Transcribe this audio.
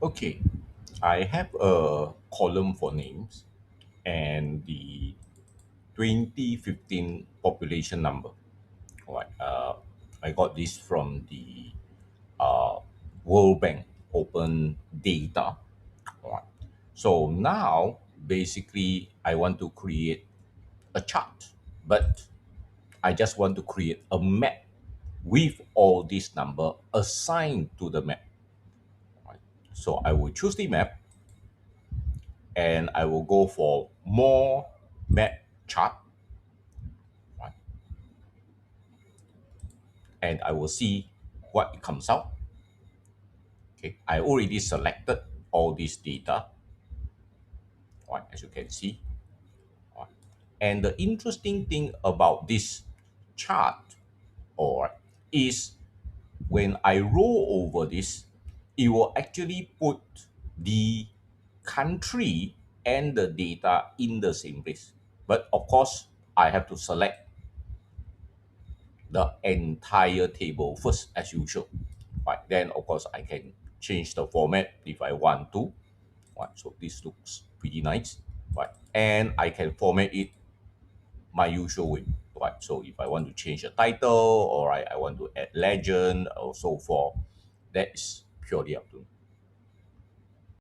Okay, I have a column for names and the 2015 population number. All right, I got this from the uh, World Bank Open Data. All right. So now, basically, I want to create a chart, but I just want to create a map with all these number assigned to the map. Right? So I will choose the map and I will go for more map chart, right? And I will see what it comes out. Okay, I already selected all this data, right, as you can see. Right? And the interesting thing about this chart or is when I roll over this, it will actually put the country and the data in the same place. But of course, I have to select the entire table first as usual. Right. Then of course I can change the format if I want to. Right. So this looks pretty nice. Right. And I can format it my usual way. Right. So if I want to change the title or I want to add legend or so forth, that is purely up to me.